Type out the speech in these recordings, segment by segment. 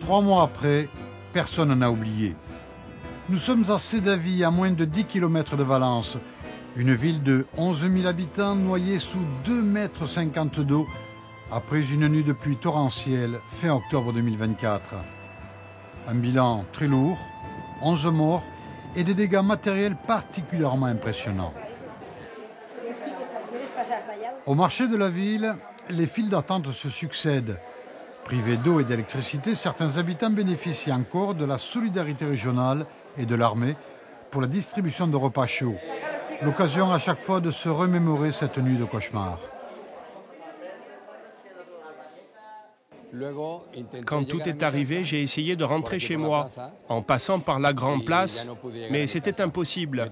3 mois après, personne n'a oublié. Nous sommes à Sedaví, à moins de 10 km de Valence. Une ville de 11 000 habitants noyée sous 2,50 m d'eau après une nuit de pluie torrentielle fin octobre 2024. Un bilan très lourd, 11 morts et des dégâts matériels particulièrement impressionnants. Au marché de la ville, les files d'attente se succèdent. Privés d'eau et d'électricité, certains habitants bénéficient encore de la solidarité régionale et de l'armée pour la distribution de repas chauds. L'occasion à chaque fois de se remémorer cette nuit de cauchemar. Quand tout est arrivé, j'ai essayé de rentrer chez moi, en passant par la grande place, mais c'était impossible.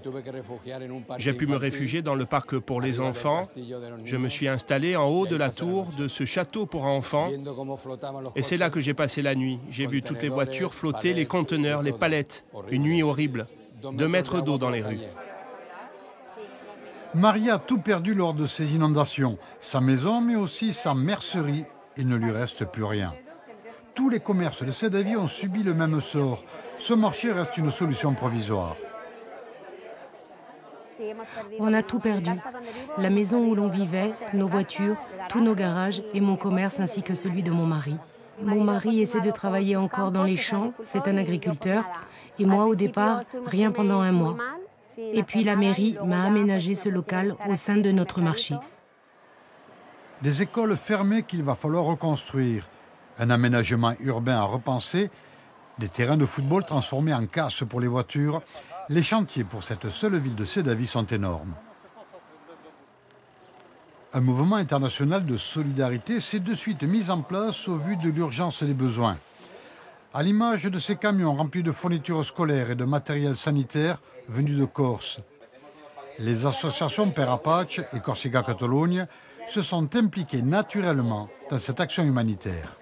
J'ai pu me réfugier dans le parc pour les enfants. Je me suis installé en haut de la tour de ce château pour enfants. Et c'est là que j'ai passé la nuit. J'ai vu toutes les voitures flotter, les conteneurs, les palettes. Une nuit horrible. 2 mètres d'eau dans les rues. Maria a tout perdu lors de ces inondations. Sa maison, mais aussi sa mercerie. Il ne lui reste plus rien. Tous les commerces de Sedaví ont subi le même sort. Ce marché reste une solution provisoire. On a tout perdu. La maison où l'on vivait, nos voitures, tous nos garages et mon commerce ainsi que celui de mon mari. Mon mari essaie de travailler encore dans les champs, c'est un agriculteur. Et moi, au départ, rien pendant 1 mois. Et puis la mairie m'a aménagé ce local au sein de notre marché. Des écoles fermées qu'il va falloir reconstruire, un aménagement urbain à repenser, des terrains de football transformés en casse pour les voitures. Les chantiers pour cette seule ville de Sedaví sont énormes. Un mouvement international de solidarité s'est de suite mis en place au vu de l'urgence des besoins. À l'image de ces camions remplis de fournitures scolaires et de matériel sanitaire venus de Corse. Les associations Père Apache et Corsica Catalogne se sont impliqués naturellement dans cette action humanitaire.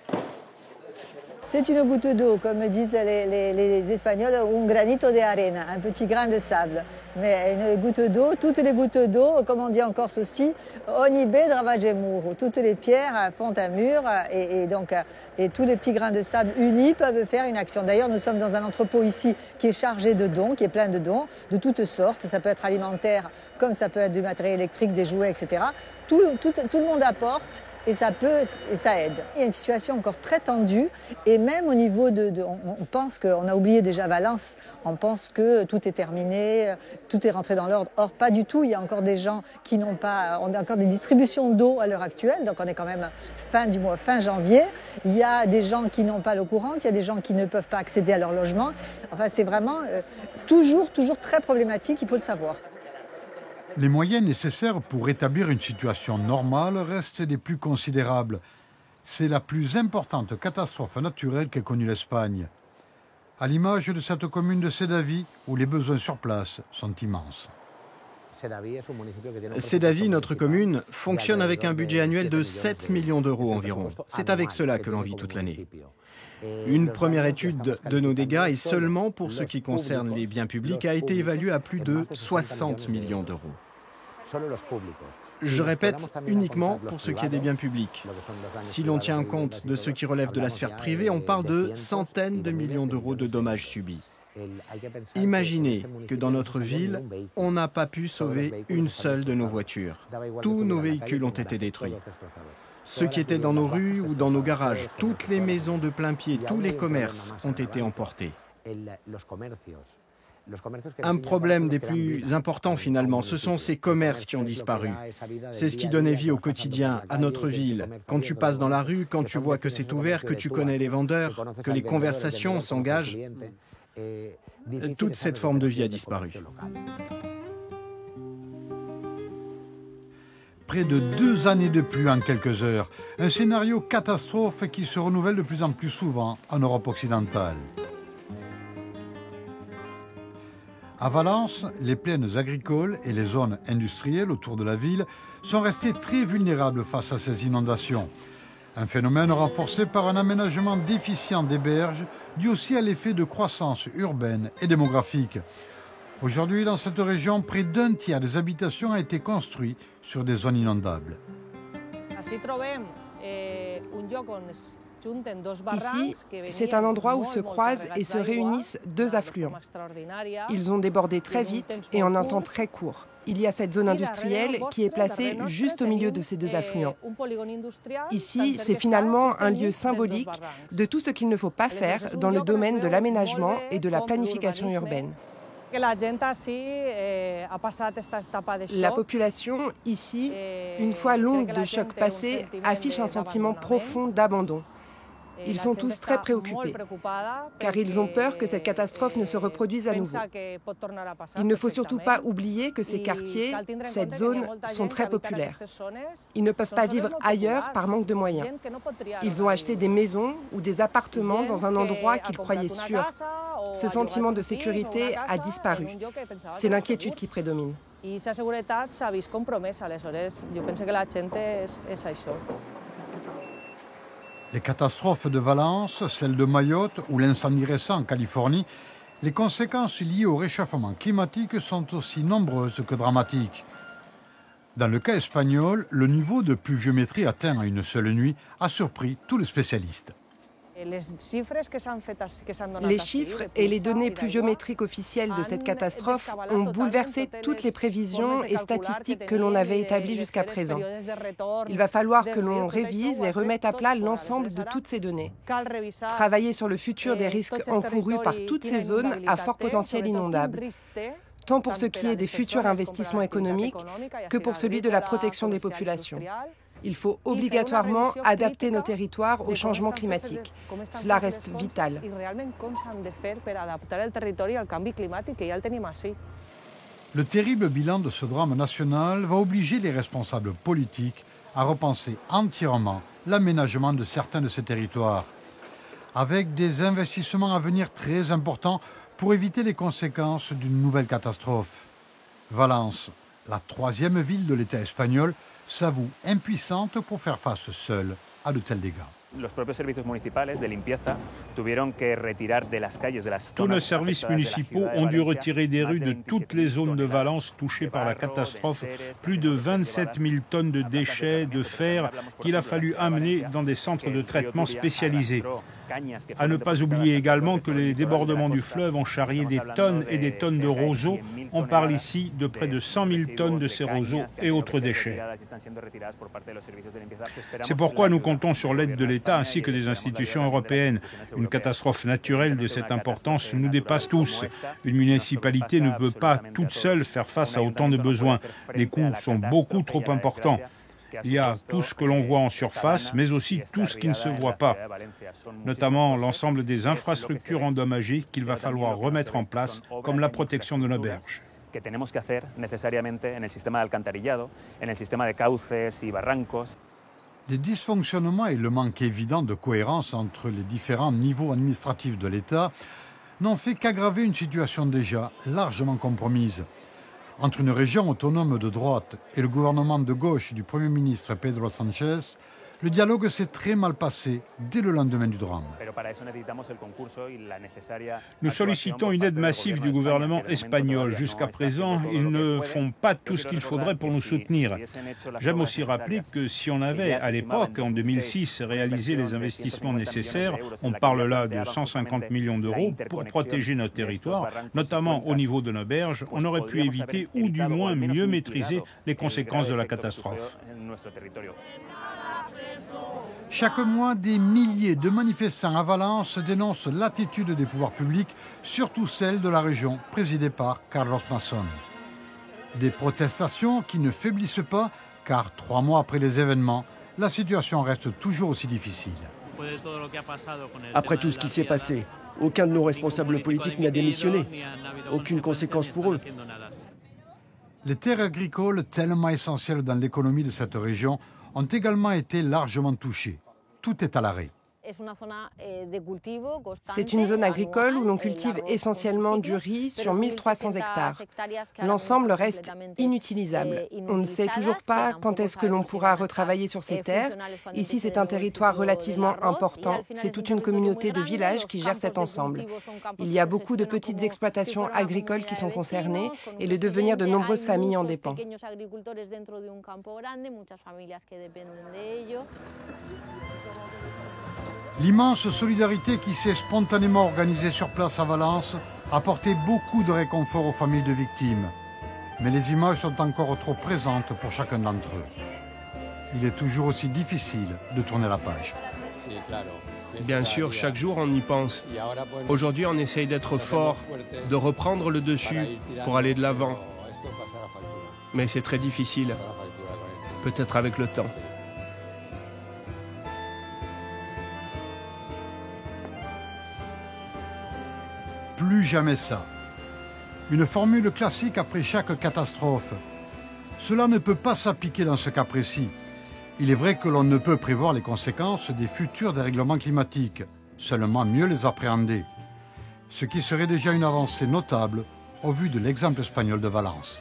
C'est une goutte d'eau, comme disent les Espagnols, un granito de arena, un petit grain de sable. Mais une goutte d'eau, toutes les gouttes d'eau, comme on dit en Corse aussi, ogni pedra va gemuro. Toutes les pierres font un mur et tous les petits grains de sable unis peuvent faire une action. D'ailleurs, nous sommes dans un entrepôt ici qui est chargé de dons, qui est plein de dons, de toutes sortes. Ça peut être alimentaire, comme ça peut être du matériel électrique, des jouets, etc. Tout le monde apporte. Et ça aide. Il y a une situation encore très tendue et même au niveau on pense qu'on a oublié déjà Valence, on pense que tout est terminé, tout est rentré dans l'ordre. Or, pas du tout, il y a encore des gens qui n'ont pas, on a encore des distributions d'eau à l'heure actuelle, donc on est quand même fin janvier. Il y a des gens qui n'ont pas l'eau courante, il y a des gens qui ne peuvent pas accéder à leur logement. Enfin, c'est vraiment toujours très problématique, il faut le savoir. Les moyens nécessaires pour rétablir une situation normale restent les plus considérables. C'est la plus importante catastrophe naturelle qu'ait connue l'Espagne. À l'image de cette commune de Sedaví, où les besoins sur place sont immenses. Sedaví, notre commune, fonctionne avec un budget annuel de 7 millions d'euros environ. C'est avec cela que l'on vit toute l'année. Une première étude de nos dégâts, et seulement pour ce qui concerne les biens publics, a été évaluée à plus de 60 millions d'euros. Je répète, uniquement pour ce qui est des biens publics. Si l'on tient compte de ce qui relève de la sphère privée, on parle de centaines de millions d'euros de dommages subis. Imaginez que dans notre ville, on n'a pas pu sauver une seule de nos voitures. Tous nos véhicules ont été détruits. Ceux qui étaient dans nos rues ou dans nos garages, toutes les maisons de plain-pied, tous les commerces ont été emportés. Un problème des plus importants finalement, ce sont ces commerces qui ont disparu. C'est ce qui donnait vie au quotidien, à notre ville. Quand tu passes dans la rue, quand tu vois que c'est ouvert, que tu connais les vendeurs, que les conversations s'engagent, toute cette forme de vie a disparu. Près de 2 années de pluie en quelques heures. Un scénario catastrophe qui se renouvelle de plus en plus souvent en Europe occidentale. À Valence, les plaines agricoles et les zones industrielles autour de la ville sont restées très vulnérables face à ces inondations. Un phénomène renforcé par un aménagement déficient des berges, dû aussi à l'effet de croissance urbaine et démographique. Aujourd'hui, dans cette région, près d'un tiers des habitations a été construit sur des zones inondables. Ici, c'est un endroit où se croisent et se réunissent deux affluents. Ils ont débordé très vite et en un temps très court. Il y a cette zone industrielle qui est placée juste au milieu de ces deux affluents. Ici, c'est finalement un lieu symbolique de tout ce qu'il ne faut pas faire dans le domaine de l'aménagement et de la planification urbaine. La population, ici, une fois l'onde de choc passée, affiche un sentiment profond d'abandon. Ils sont tous très préoccupés, car ils ont peur que cette catastrophe ne se reproduise à nouveau. Il ne faut surtout pas oublier que ces quartiers, cette zone, sont très populaires. Ils ne peuvent pas vivre ailleurs par manque de moyens. Ils ont acheté des maisons ou des appartements dans un endroit qu'ils croyaient sûr. Ce sentiment de sécurité a disparu. C'est l'inquiétude qui prédomine. Les catastrophes de Valence, celles de Mayotte ou l'incendie récent en Californie, les conséquences liées au réchauffement climatique sont aussi nombreuses que dramatiques. Dans le cas espagnol, le niveau de pluviométrie atteint à une seule nuit a surpris tous les spécialistes. Les chiffres et les données pluviométriques officielles de cette catastrophe ont bouleversé toutes les prévisions et statistiques que l'on avait établies jusqu'à présent. Il va falloir que l'on révise et remette à plat l'ensemble de toutes ces données. Travailler sur le futur des risques encourus par toutes ces zones à fort potentiel inondable, tant pour ce qui est des futurs investissements économiques que pour celui de la protection des populations. Il faut obligatoirement adapter nos territoires au changement climatique. Cela reste vital. Le terrible bilan de ce drame national va obliger les responsables politiques à repenser entièrement l'aménagement de certains de ces territoires, avec des investissements à venir très importants pour éviter les conséquences d'une nouvelle catastrophe. Valence, la troisième ville de l'État espagnol, s'avoue impuissante pour faire face seule à de tels dégâts. Tous nos services municipaux ont dû retirer des rues de toutes les zones de Valence touchées par la catastrophe plus de 27 000 tonnes de déchets, de fer qu'il a fallu amener dans des centres de traitement spécialisés. À ne pas oublier également que les débordements du fleuve ont charrié des tonnes et des tonnes de roseaux. On parle ici de près de 100 000 tonnes de ces roseaux et autres déchets. C'est pourquoi nous comptons sur l'aide de l'État ainsi que des institutions européennes. Une catastrophe naturelle de cette importance nous dépasse tous. Une municipalité ne peut pas toute seule faire face à autant de besoins. Les coûts sont beaucoup trop importants. Il y a tout ce que l'on voit en surface, mais aussi tout ce qui ne se voit pas, notamment l'ensemble des infrastructures endommagées qu'il va falloir remettre en place, comme la protection de nos berges. Les dysfonctionnements et le manque évident de cohérence entre les différents niveaux administratifs de l'État n'ont fait qu'aggraver une situation déjà largement compromise. Entre une région autonome de droite et le gouvernement de gauche du Premier ministre Pedro Sánchez, le dialogue s'est très mal passé dès le lendemain du drame. Nous sollicitons une aide massive du gouvernement espagnol. Jusqu'à présent, ils ne font pas tout ce qu'il faudrait pour nous soutenir. J'aime aussi rappeler que si on avait, à l'époque, en 2006, réalisé les investissements nécessaires, on parle là de 150 millions d'euros pour protéger notre territoire, notamment au niveau de nos berges, on aurait pu éviter ou du moins mieux maîtriser les conséquences de la catastrophe. Chaque mois, des milliers de manifestants à Valence dénoncent l'attitude des pouvoirs publics, surtout celle de la région, présidée par Carlos Mazón. Des protestations qui ne faiblissent pas, car 3 mois après les événements, la situation reste toujours aussi difficile. Après tout ce qui s'est passé, aucun de nos responsables politiques n'a démissionné. Aucune conséquence pour eux. Les terres agricoles, tellement essentielles dans l'économie de cette région, ont également été largement touchées. Tout est à l'arrêt. C'est une zone agricole où l'on cultive essentiellement du riz sur 1300 hectares. L'ensemble reste inutilisable. On ne sait toujours pas quand est-ce que l'on pourra retravailler sur ces terres. Ici, c'est un territoire relativement important. C'est toute une communauté de villages qui gère cet ensemble. Il y a beaucoup de petites exploitations agricoles qui sont concernées et le devenir de nombreuses familles en dépend. L'immense solidarité qui s'est spontanément organisée sur place à Valence a apporté beaucoup de réconfort aux familles de victimes. Mais les images sont encore trop présentes pour chacun d'entre eux. Il est toujours aussi difficile de tourner la page. Bien sûr, chaque jour on y pense. Aujourd'hui on essaye d'être fort, de reprendre le dessus pour aller de l'avant. Mais c'est très difficile, peut-être avec le temps. Plus jamais ça. Une formule classique après chaque catastrophe. Cela ne peut pas s'appliquer dans ce cas précis. Il est vrai que l'on ne peut prévoir les conséquences des futurs dérèglements climatiques, seulement mieux les appréhender. Ce qui serait déjà une avancée notable au vu de l'exemple espagnol de Valence.